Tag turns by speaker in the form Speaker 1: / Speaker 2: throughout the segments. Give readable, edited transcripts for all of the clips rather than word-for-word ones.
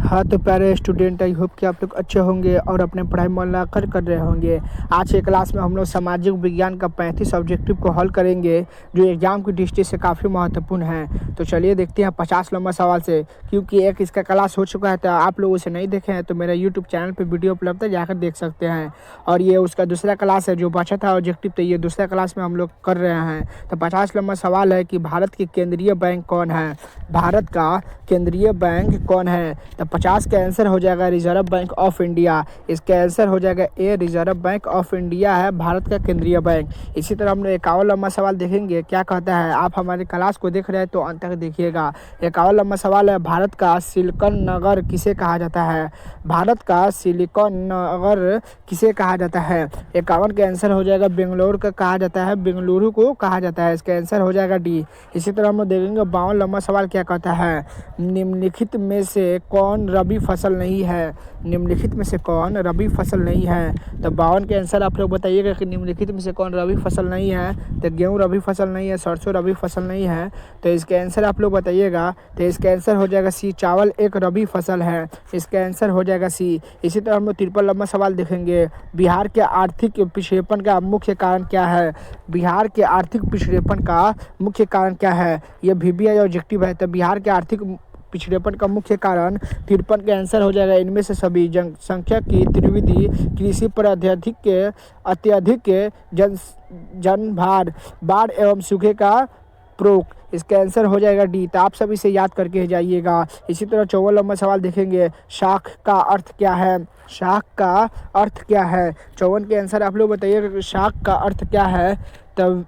Speaker 1: हाँ तो प्यारे स्टूडेंट, आई होप कि आप लोग अच्छे होंगे और अपने पढ़ाई मन लगाकर कर रहे होंगे। आज के क्लास में हम लोग सामाजिक विज्ञान का 35 ऑब्जेक्टिव को हल करेंगे, जो एग्जाम की दृष्टि से काफ़ी महत्वपूर्ण है। तो चलिए देखते हैं 50 नंबर सवाल से। क्योंकि एक इसका क्लास हो चुका है, तो आप लोग उसे नहीं देखे हैं तो मेरा यूट्यूब चैनल पर वीडियो उपलब्ध है, जाकर देख सकते हैं। और ये उसका दूसरा क्लास है, जो बचा था ऑब्जेक्टिव, तो ये दूसरा क्लास में हम लोग कर रहे हैं। तो 50 नंबर सवाल है कि भारत की केंद्रीय बैंक कौन है। भारत का केंद्रीय बैंक कौन है। तो 50 का आंसर हो जाएगा रिजर्व बैंक ऑफ इंडिया। इसका आंसर हो जाएगा ए, रिजर्व बैंक ऑफ इंडिया है भारत का केंद्रीय बैंक। इसी तरह हम लोग 51 नंबर सवाल देखेंगे क्या कहता है। आप हमारे क्लास को देख रहे हैं तो अंत तक देखिएगा। 51 नंबर सवाल है, भारत का सिलिकॉन नगर किसे कहा जाता है। भारत का सिलिकॉन नगर किसे कहा जाता है। 51 का आंसर हो जाएगा बेंगलुरु का कहा जाता है, बेंगलुरु को कहा जाता है। इसका आंसर हो जाएगा डी। इसी तरह हम लोग देखेंगे 52 नंबर सवाल क्या कहता है, निम्नलिखित में से कौन रबी फसल नहीं है। निम्नलिखित में से कौन रबी फसल नहीं है। तो 52 के आंसर आप लोग बताइएगा कि निम्नलिखित में से कौन रबी फसल नहीं है। तो गेहूँ रबी फसल नहीं है, सरसों रबी फसल नहीं है, तो इसका आंसर आप लोग बताइएगा। तो इसका आंसर हो जाएगा सी, चावल एक रबी फसल है। इसका आंसर हो जाएगा सी। इसी तरह हम लोग 53 नंबर सवाल देखेंगे, बिहार के आर्थिक पिछड़ेपन का मुख्य कारण क्या है। बिहार के आर्थिक पिछड़ेपन का मुख्य कारण क्या है। ये VBI ऑब्जेक्टिव है। तो बिहार के आर्थिक पिछड़ेपन का मुख्य कारण 53 का आंसर हो जाएगा इनमें से सभी। जनसंख्या की त्रिविधि, कृषि पर अत्यधिक जनभार, बाढ़ एवं सूखे का प्रोक। इसका आंसर हो जाएगा डी। तो आप सब इसे याद करके जाइएगा। इसी तरह 54 नंबर सवाल देखेंगे, शाख का अर्थ क्या है। शाख का अर्थ क्या है। 54 के आंसर आप लोग बताइएगा कि शाख का अर्थ क्या है। तब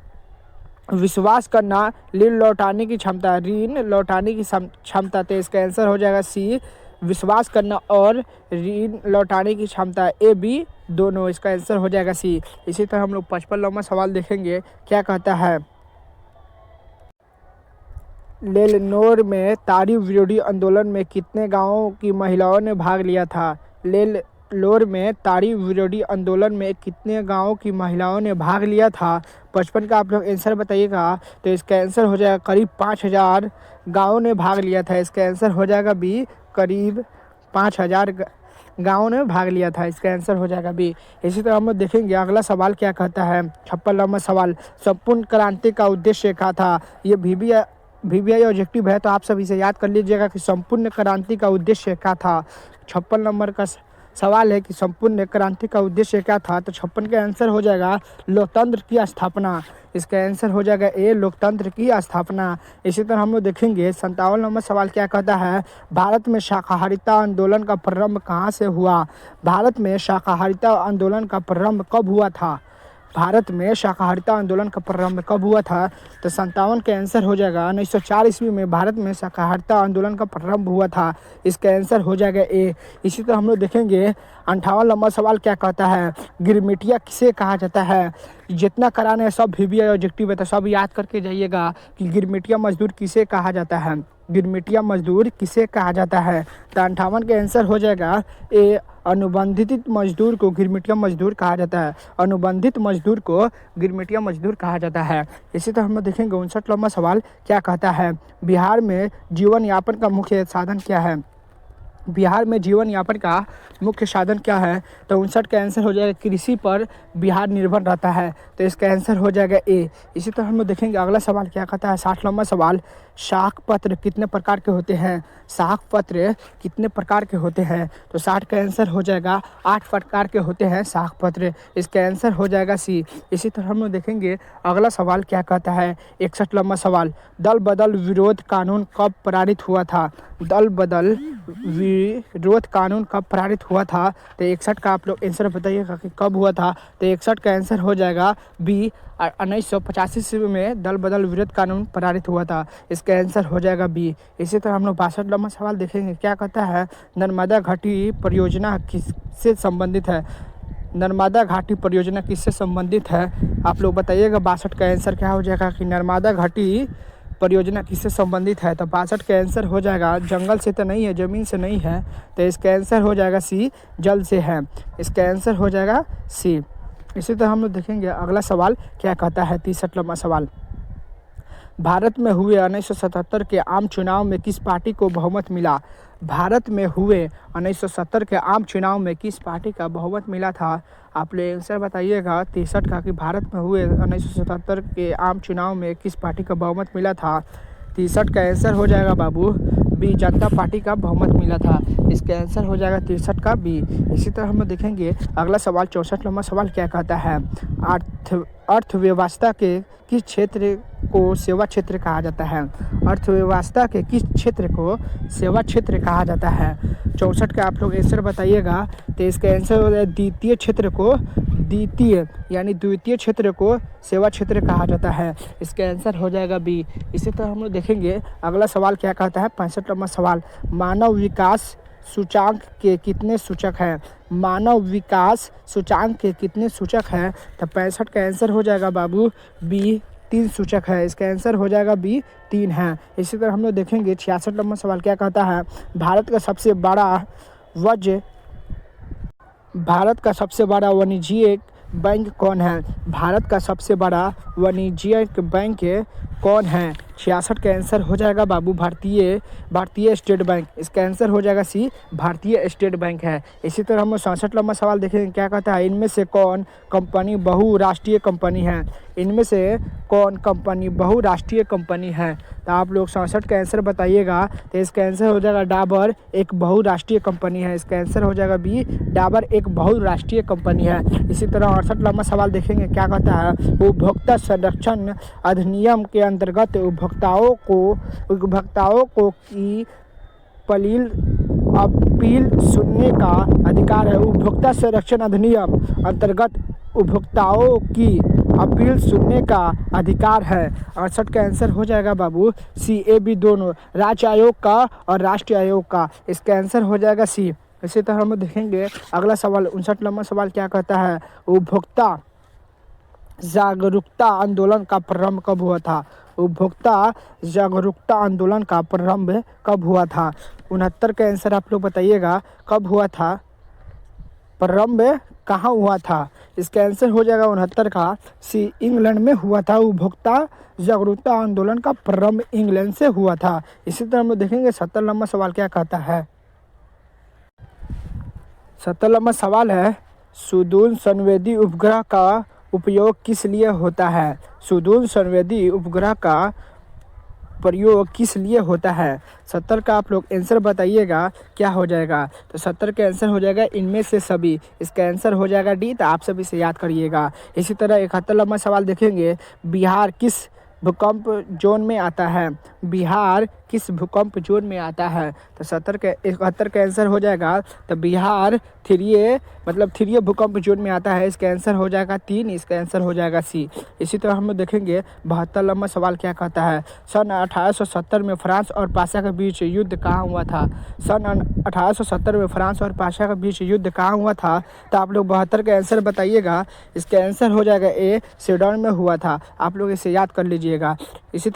Speaker 1: विश्वास करना, ऋण लौटाने की क्षमता, ऋण लौटाने की क्षमता। तो इसका आंसर हो जाएगा सी, विश्वास करना और ऋण लौटाने की क्षमता, ए बी दोनों। इसका आंसर हो जाएगा सी। इसी तरह हम लोग 55 नंबर सवाल देखेंगे क्या कहता है, लेलनोर में तारी विरोधी आंदोलन में कितने गांवों की महिलाओं ने भाग लिया था। लेलनोर में तारी विरोधी आंदोलन में कितने गांवों की महिलाओं ने भाग लिया था। 55 का आप लोग आंसर बताइएगा। तो इसका आंसर हो जाएगा करीब 5000 गांवों ने भाग लिया था। इसका आंसर हो जाएगा बी, करीब 5000 गाँव ने भाग लिया था। इसका आंसर हो जाएगा बी। इसी तरह हम लोग देखेंगे अगला सवाल क्या कहता है। 56 नंबर सवाल, संपूर्ण क्रांति का उद्देश्य क्या था। ये VBI ऑब्जेक्टिव है, तो आप सब इसे याद कर लीजिएगा कि संपूर्ण क्रांति का उद्देश्य क्या था। 56 नंबर का सवाल है कि संपूर्ण क्रांति का उद्देश्य क्या था। तो 56 का आंसर हो जाएगा लोकतंत्र की स्थापना। इसका आंसर हो जाएगा ए, लोकतंत्र की स्थापना। इसी तरह हम लोग देखेंगे 57 नंबर सवाल क्या कहता है, भारत में शाकाहारिता आंदोलन का प्रारंभ कहाँ से हुआ। भारत में शाकाहारिता आंदोलन का प्रारंभ कब हुआ था। भारत में शाकाहारिता आंदोलन का प्रारंभ कब हुआ था। तो 57 का आंसर हो जाएगा 1904 ईस्वी में भारत में शाकाहारिता आंदोलन का प्रारंभ हुआ था। इसका आंसर हो जाएगा ए। इसी तरह हम लोग देखेंगे 58 नंबर सवाल क्या कहता है, गिरमिटिया किसे कहा जाता है। जितना कराने है सब VBI ऑब्जेक्टिव है, तो सब याद करके जाइएगा कि गिरमिटिया मजदूर किसे कहा जाता है। गिरमिटिया मजदूर किसे कहा जाता है। तो 58 का आंसर हो जाएगा ए, अनुबंधित मजदूर को गिरमिटिया मजदूर कहा जाता है। अनुबंधित मजदूर को गिरमिटिया मजदूर कहा जाता है। इसी तरह हम देखेंगे 59 नंबर सवाल क्या कहता है, बिहार में जीवन यापन का मुख्य साधन क्या है। बिहार में जीवन यापन का मुख्य साधन क्या है। तो 59 का आंसर हो जाएगा कृषि पर बिहार निर्भर रहता है। तो इसका आंसर हो जाएगा ए। इसी तरह हम लोग देखेंगे अगला सवाल क्या कहता है। 60 नंबर सवाल, साख पत्र कितने प्रकार के होते हैं। साख पत्र कितने प्रकार के होते हैं। तो 60 का आंसर हो जाएगा 8 प्रकार के होते हैं साख पत्र। इसका आंसर हो जाएगा सी। इसी तरह हम लोग देखेंगे अगला सवाल क्या कहता है। 61 नंबर सवाल, दल बदल विरोध कानून कब पारित हुआ था। दल बदल विरोध कानून कब पारित हुआ था। तो 61 का आप लोग आंसर बताइएगा कि कब हुआ था। तो 61 का आंसर हो जाएगा बी, 1985 ईस्वी में दल बदल विरोध कानून पारित हुआ था। इसका आंसर हो जाएगा बी। इसी तरह हम लोग 62 नंबर सवाल देखेंगे क्या कहता है, नर्मदा घाटी परियोजना किससे संबंधित है। नर्मदा घाटी परियोजना किससे संबंधित है, आप लोग बताइएगा। 62 का आंसर क्या हो जाएगा कि नर्मदा घाटी परियोजना किससे संबंधित है। तो 62 का आंसर हो जाएगा, जंगल से तो नहीं है, ज़मीन से नहीं है, तो इसका आंसर हो जाएगा सी, जल से है। इसका आंसर हो जाएगा सी। इसी तरह हम लोग देखेंगे अगला सवाल क्या कहता है। 63 नंबर सवाल, भारत में हुए 1977 के आम चुनाव में किस पार्टी को बहुमत मिला? भारत में हुए 1970 के आम चुनाव में किस पार्टी का बहुमत मिला था? आप लोग आंसर बताइएगा 63 का कि भारत में हुए 1977 के आम चुनाव में किस पार्टी का बहुमत मिला था? 63 का आंसर हो जाएगा बाबू बी, जनता पार्टी का बहुमत मिला था। इसका आंसर हो जाएगा 63 का बी। इसी तरह हम देखेंगे अगला सवाल 64 नंबर सवाल क्या कहता है? अर्थव्यवस्था के किस क्षेत्र को सेवा क्षेत्र कहा जाता है? अर्थव्यवस्था के किस क्षेत्र को सेवा क्षेत्र कहा जाता है? 64 का आप लोग आंसर बताइएगा तो इसका आंसर हो जाएगा द्वितीय क्षेत्र को द्वितीय क्षेत्र को सेवा क्षेत्र कहा जाता है। इसका आंसर हो जाएगा बी। इसी तरह हम लोग देखेंगे अगला सवाल क्या कहता है? 65 नंबर सवाल, मानव विकास सूचांक के कितने सूचक हैं? मानव विकास सूचांक के कितने सूचक हैं? तो 65 का आंसर हो जाएगा बाबू बी, 3 सूचक है। इसका आंसर हो जाएगा बी, 3 है। इसी तरह हम लोग देखेंगे 66 नंबर सवाल क्या कहता है? भारत का सबसे बड़ा वाणिज्यिक बैंक कौन है? भारत का सबसे बड़ा वाणिज्यिक बैंक कौन है? 66 का आंसर हो जाएगा बाबू भारतीय स्टेट बैंक। इसका आंसर हो जाएगा सी, भारतीय स्टेट बैंक है। इसी तरह हम 67 नंबर सवाल देखेंगे क्या कहता है? इनमें से कौन कंपनी बहुराष्ट्रीय कंपनी है? इनमें से कौन कंपनी बहुराष्ट्रीय कंपनी है? तो आप लोग 67 का आंसर बताइएगा तो इसका आंसर हो जाएगा डाबर एक बहुराष्ट्रीय कंपनी है। इसका आंसर हो जाएगा बी, डाबर एक बहुराष्ट्रीय कंपनी है। इसी तरह 68 नंबर सवाल देखेंगे क्या कहता है? उपभोक्ता संरक्षण अधिनियम के अंतर्गत उपभोक्ताओं को की अपील सुनने का अधिकार है। उपभोक्ता संरक्षण अधिनियम अंतर्गत उपभोक्ताओं की अपील सुनने का अधिकार है। 68 का आंसर हो जाएगा बाबू सी, ए बी दोनों, राज्य आयोग का और राष्ट्रीय आयोग का। इसका आंसर हो जाएगा सी। इसी तरह हम देखेंगे अगला सवाल 59 नंबर सवाल क्या कहता है? उपभोक्ता जागरूकता आंदोलन का प्रारंभ कब हुआ था? उपभोक्ता जागरूकता आंदोलन का प्रारंभ कब हुआ था? 69 का आंसर आप लोग बताइएगा कब हुआ था? प्रारंभ कहाँ हुआ था? इसका आंसर हो जाएगा 69 का सी, इंग्लैंड में हुआ था। उपभोक्ता जागरूकता आंदोलन का प्रारंभ इंग्लैंड से हुआ था। इसी तरह हम देखेंगे 70 नंबर सवाल क्या कहता है? 70 नंबर सवाल है, सुदूर संवेदी उपग्रह का उपयोग किस लिए होता है? सुदूर संवेदी उपग्रह का प्रयोग किस लिए होता है? 70 का आप लोग आंसर बताइएगा क्या हो जाएगा? तो 70 का आंसर हो जाएगा इनमें से सभी। इसका आंसर हो जाएगा डी। तो आप सभी से याद करिएगा। इसी तरह 71 नंबर सवाल देखेंगे, बिहार किस भूकंप जोन में आता है? बिहार किस भूकंप जोन में आता है? तो 71 का आंसर हो जाएगा तो बिहार 3 भूकंप जोन में आता है। इसका आंसर हो जाएगा 3। इसका आंसर हो जाएगा सी। इसी तरह हम लोग देखेंगे 72 नंबर सवाल क्या कहता है? सन 1870 में फ्रांस और पाशा के बीच युद्ध कहाँ हुआ था? सन 1870 में फ्रांस और पाशा के बीच युद्ध कहाँ हुआ था? तो आप लोग 72 का आंसर बताइएगा। इसका आंसर हो जाएगा ए, स्वीडन में हुआ था। आप लोग इसे याद कर लीजिएगा। इसी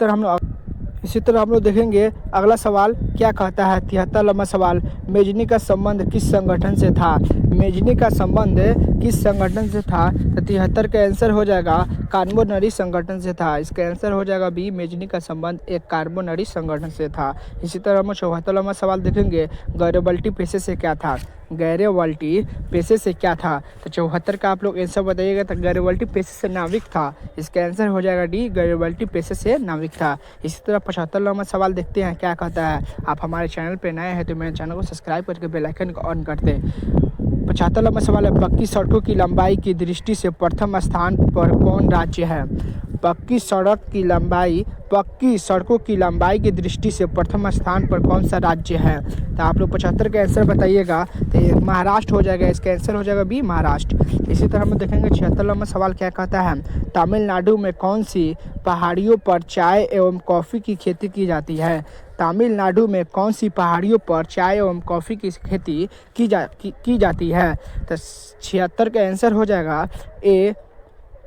Speaker 1: तरह हम लोग देखेंगे अगला सवाल क्या कहता है? 73 नंबर सवाल, मेजनी का संबंध किस संगठन से था? मेजनी का संबंध किस संगठन से था? तो 73 का आंसर हो जाएगा कार्बोनरी संगठन से था। इसका आंसर हो जाएगा बी, मेजनी का संबंध एक कार्बोनरी संगठन से था। इसी तरह हम 74 नंबर सवाल देखेंगे, गैरिबल्डी पेशे से क्या था? गैरिबल्डी पेशे से क्या था? तो 74 का आप लोग आंसर बताइएगा। तो गैरिबल्डी पेशे से नाविक था। इसका आंसर हो जाएगा डी, गैरिबल्डी पेशे से नाविक था। इसी तरह 75 नंबर सवाल देखते हैं क्या कहता है? आप हमारे चैनल पर नए हैं तो मेरे चैनल को सब्सक्राइब करके बेल आइकन को ऑन कर दें। 75 नंबर सवाल है, पक्की सड़कों की लंबाई की दृष्टि से प्रथम स्थान पर कौन राज्य है? पक्की सड़कों की लंबाई की दृष्टि से प्रथम स्थान पर कौन सा राज्य है? तो आप लोग 75 का आंसर बताइएगा। तो महाराष्ट्र हो जाएगा। इसका आंसर हो जाएगा बी, महाराष्ट्र। इसी तरह हम देखेंगे 76 नंबर सवाल क्या कहता है? तमिलनाडु में कौन सी पहाड़ियों पर चाय एवं कॉफ़ी की खेती की जाती है? तमिलनाडु में कौन सी पहाड़ियों पर चाय एवं कॉफ़ी की खेती की जाती है? तो 76 का आंसर हो जाएगा ए,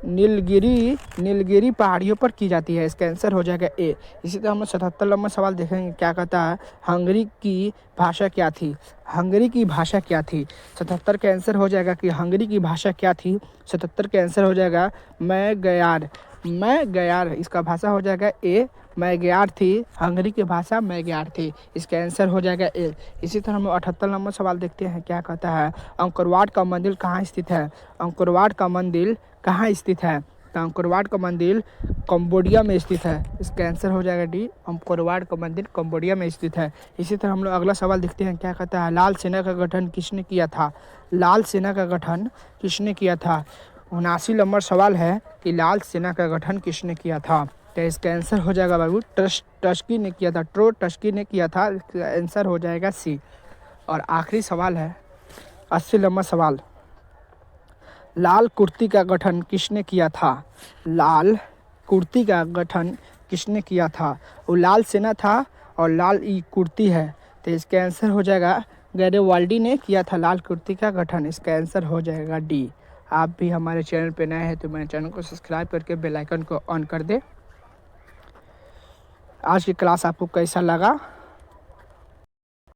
Speaker 1: नीलगिरी पहाड़ियों पर की जाती है। इसका आंसर हो जाएगा ए। इसी तरह हम 77 नंबर सवाल देखेंगे क्या कहता है? हंगरी की भाषा क्या थी? हंगरी की भाषा क्या थी? 77 का आंसर हो जाएगा कि हंगरी की भाषा क्या थी? 77 का आंसर हो जाएगा मैं गयार। इसका भाषा हो जाएगा ए, मैग्यार थी। हंगरी की भाषा मैग्यार थी। इसका आंसर हो जाएगा ए। इसी तरह हम 78 नंबर सवाल देखते हैं क्या कहता है। अंकोरवाट का मंदिर कहाँ स्थित है? अंकोरवाट का मंदिर कहाँ स्थित है? तो अंकोरवाट का मंदिर कंबोडिया में स्थित है। इसका आंसर हो जाएगा डी। अंकोरवाट का मंदिर कंबोडिया में स्थित है। इसी तरह हम लोग अगला सवाल देखते हैं क्या कहता है। लाल सेना का गठन किसने किया था? लाल सेना का गठन किसने किया था? 79 नंबर सवाल है कि लाल सेना का गठन किसने किया था? तो इसका आंसर हो जाएगा बाबू ट्रस्की ने किया था। ट्रस्की ने किया था। इसका आंसर हो जाएगा सी। और आखिरी सवाल है 80 नंबर सवाल। लाल कुर्ती का गठन किसने किया था? लाल कुर्ती का गठन किसने किया था? वो लाल सेना था और लाल ई कुर्ती है। तो इसका आंसर हो जाएगा गैरिबाल्डी ने किया था लाल कुर्ती का गठन। इसका आंसर हो जाएगा डी। आप भी हमारे चैनल पे नए हैं तो मेरे चैनल को सब्सक्राइब करके बेल आइकन को ऑन कर दे। आज की क्लास आपको कैसा लगा